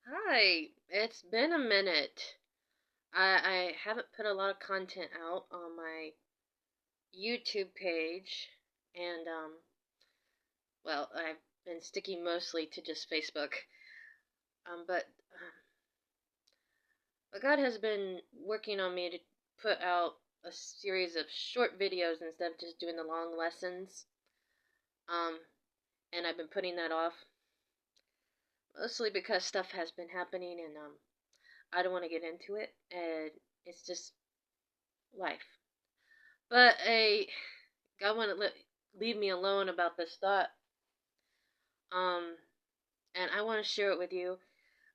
Hi, it's been a minute. I haven't put a lot of content out on my YouTube page, and well, I've been sticking mostly to just Facebook. But God has been working on me to put out a series of short videos instead of just doing the long lessons. Um, and I've been putting that off mostly because stuff has been happening, and I don't want to get into it, and it's just life. But God wouldn't leave me alone about this thought. Um, and I want to share it with you.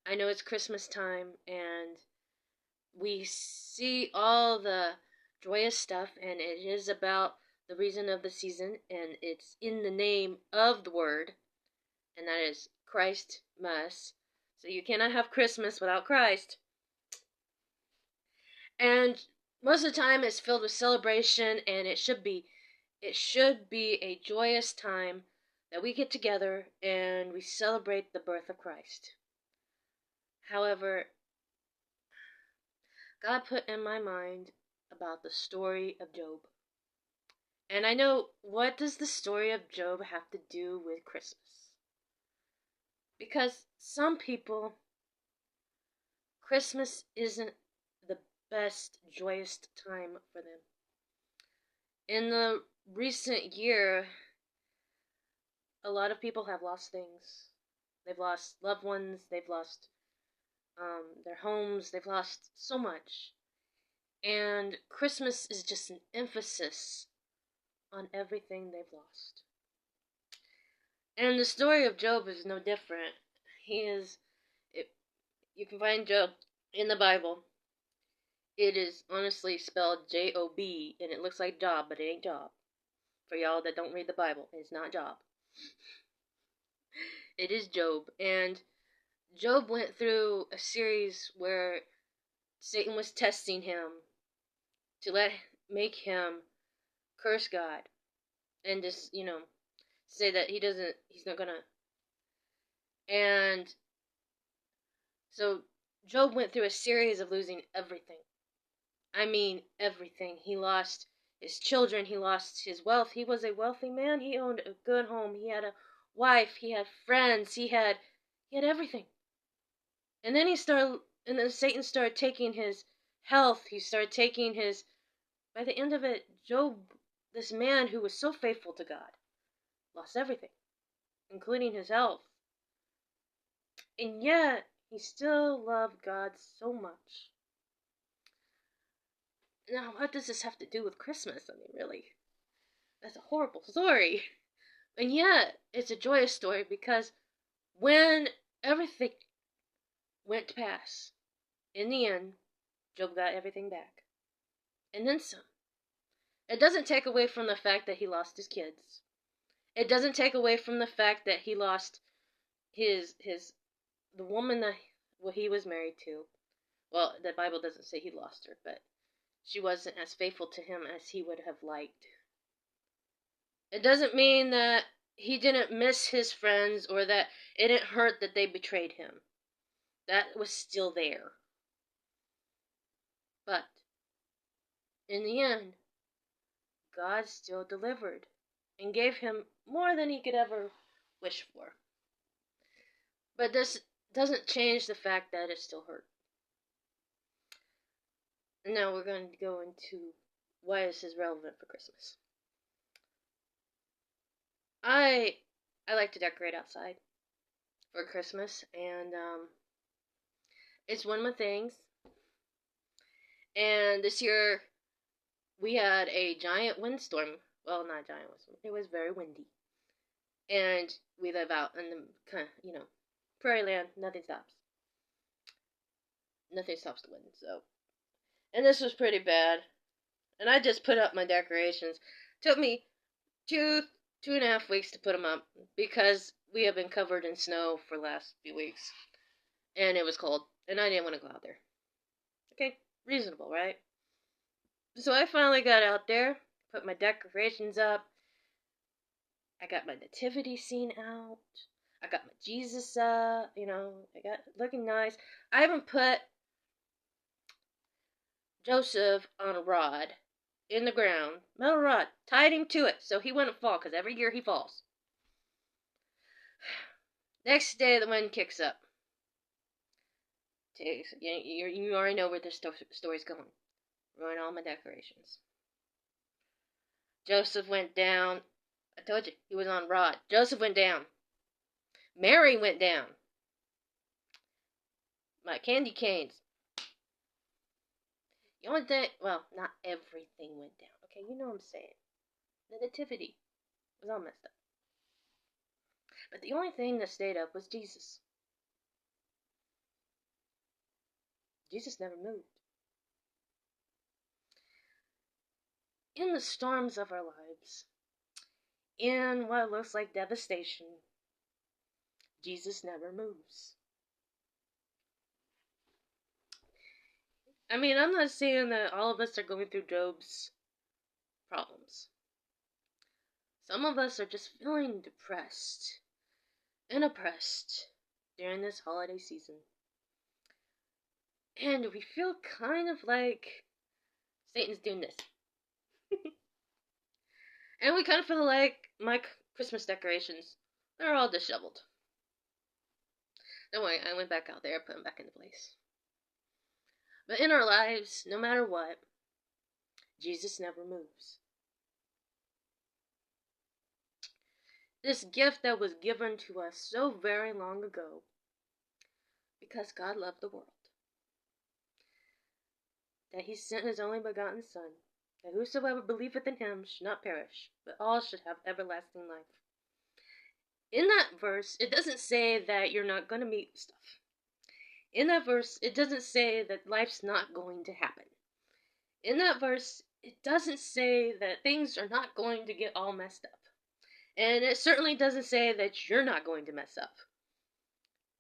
I know it's Christmas time, and we see all the joyous stuff, and it is about the reason of the season, and it's in the name of the Word, and that is Christ must. So you cannot have Christmas without Christ. And most of the time, it's filled with celebration, and it should be. It should be a joyous time that we get together and we celebrate the birth of Christ. However, God put in my mind about the story of Job. And I know, what does the story of Job have to do with Christmas? Because some people, Christmas isn't the best, joyous time for them. In the recent year, a lot of people have lost things. They've lost loved ones, they've lost their homes, they've lost so much. And Christmas is just an emphasis on everything they've lost. And the story of Job is no different. He is, it, you can find Job in the Bible. It is honestly spelled Job, and it looks like job, but it ain't job. For y'all that don't read the Bible, it's not job. It is Job. And Job went through a series where Satan was testing him to make him curse God and just, say that he's not gonna. And so Job went through a series of losing everything. I mean, everything. He lost his children, he lost his wealth. He was a wealthy man. He owned a good home. He had a wife, he had friends, he had everything. And then Satan started taking his health. He started taking his By the end of it, Job, this man who was so faithful to God, lost everything, including his health. And yet, he still loved God so much. Now, what does this have to do with Christmas? I mean, really, that's a horrible story. And yet, it's a joyous story because when everything went to pass, in the end, Job got everything back. And then some. It doesn't take away from the fact that he lost his kids. It doesn't take away from the fact that he lost his the woman that he was married to. Well, the Bible doesn't say he lost her, but she wasn't as faithful to him as he would have liked. It doesn't mean that he didn't miss his friends or that it didn't hurt that they betrayed him. That was still there. But in the end, God still delivered and gave him more than he could ever wish for. But this doesn't change the fact that it still hurt. And now we're going to go into why this is relevant for Christmas. I like to decorate outside for Christmas, and it's one of my things. And this year we had a giant windstorm. Well, not a giant windstorm. It was very windy, and we live out in the kind of prairie land. Nothing stops. Nothing stops the wind. So, and this was pretty bad. And I just put up my decorations. Took me two and a half weeks to put them up because we have been covered in snow for the last few weeks, and it was cold, and I didn't want to go out there. Okay, reasonable, right? So I finally got out there, put my decorations up. I got my nativity scene out. I got my Jesus, I got looking nice. I haven't put Joseph on a rod in the ground, metal rod, tied him to it so he wouldn't fall, because every year he falls. Next day, the wind kicks up. You already know where this story's going. Ruin all my decorations. Joseph went down. I told you, he was on rod. Joseph went down. Mary went down. My candy canes. The only thing, well, not everything went down. Okay, you know what I'm saying. The nativity was all messed up. But the only thing that stayed up was Jesus. Jesus never moved. In the storms of our lives, in what looks like devastation, Jesus never moves. I mean, I'm not saying that all of us are going through Job's problems. Some of us are just feeling depressed and oppressed during this holiday season. And we feel kind of like Satan's doing this. And we kind of feel like my Christmas decorations, they're all disheveled. Don't worry, I went back out there, put them back into place. But in our lives, no matter what, Jesus never moves. This gift that was given to us so very long ago, because God loved the world, that he sent his only begotten Son, that whosoever believeth in him should not perish, but all should have everlasting life. In that verse, it doesn't say that you're not going to meet stuff. In that verse, it doesn't say that life's not going to happen. In that verse, it doesn't say that things are not going to get all messed up. And it certainly doesn't say that you're not going to mess up.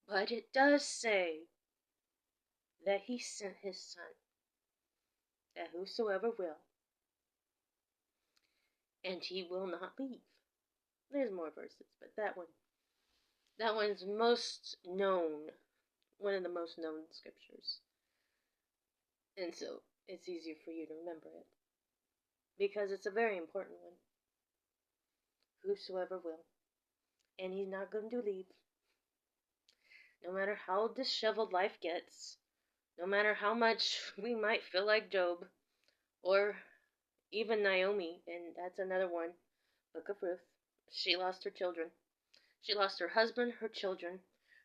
But it does say that he sent his Son, that whosoever will, and he will not leave. There's more verses, but that one's most known, one of the most known scriptures. And so it's easier for you to remember it, because it's a very important one. Whosoever will, and he's not going to leave. No matter how disheveled life gets, no matter how much we might feel like Job, or even Niomi, and that's another one, Book of Ruth. She lost her children. She lost her husband, her children,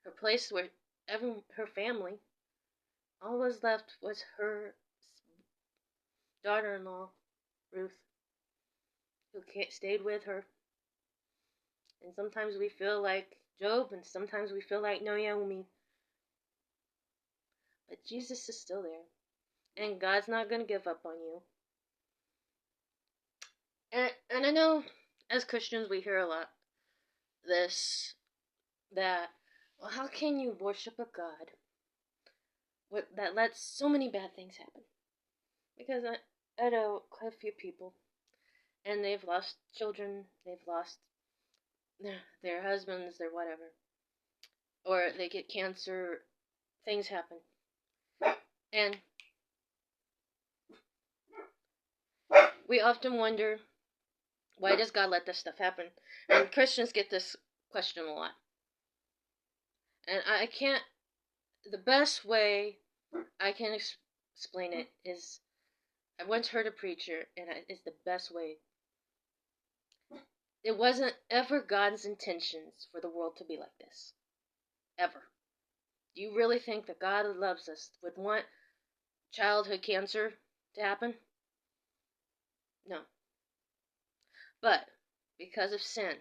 her place where her family. All was left was her daughter-in-law, Ruth, who stayed with her. And sometimes we feel like Job, and sometimes we feel like Niomi. But Jesus is still there. And God's not going to give up on you. And I know as Christians we hear a lot that, well, how can you worship a God that lets so many bad things happen? Because I know quite a few people, and they've lost children, they've lost their husbands, their whatever, or they get cancer, things happen. And we often wonder, why does God let this stuff happen? And Christians get this question a lot. And the best way I can explain it is, I once heard a preacher, and it's the best way. It wasn't ever God's intentions for the world to be like this. Ever. Do you really think that God who loves us would want childhood cancer to happen? No. But because of sin,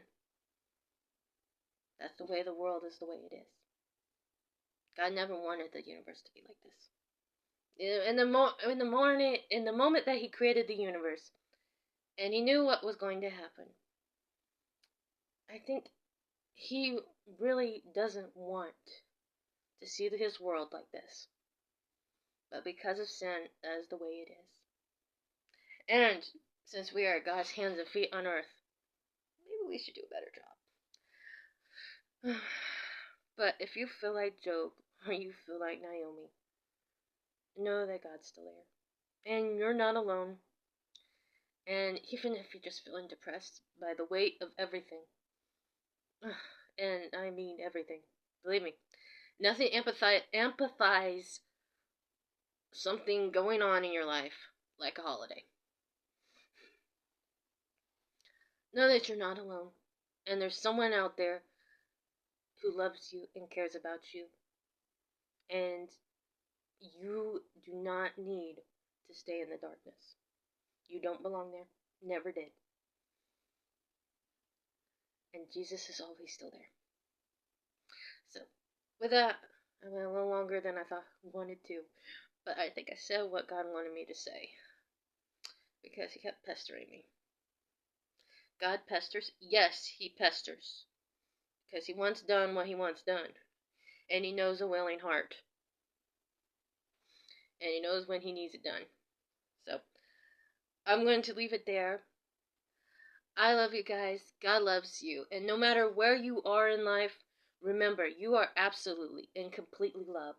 that's the way the world is the way it is. God never wanted the universe to be like this. In the moment that he created the universe, and he knew what was going to happen, I think he really doesn't want to see his world like this. But because of sin, that is the way it is. And since we are God's hands and feet on earth, maybe we should do a better job. But if you feel like Job or you feel like Niomi, know that God's still there. And you're not alone. And even if you're just feeling depressed by the weight of everything, and I mean everything, believe me, nothing amplifies something going on in your life like a holiday. Know that you're not alone. And there's someone out there who loves you and cares about you. And you do not need to stay in the darkness. You don't belong there. Never did. And Jesus is always still there. So, with that, I went a little longer than I thought I wanted to. But I think I said what God wanted me to say. Because He kept pestering me. God pesters? Yes, He pesters. Because He wants done what He wants done. And He knows a willing heart. And He knows when He needs it done. So, I'm going to leave it there. I love you guys. God loves you. And no matter where you are in life, remember, you are absolutely and completely loved.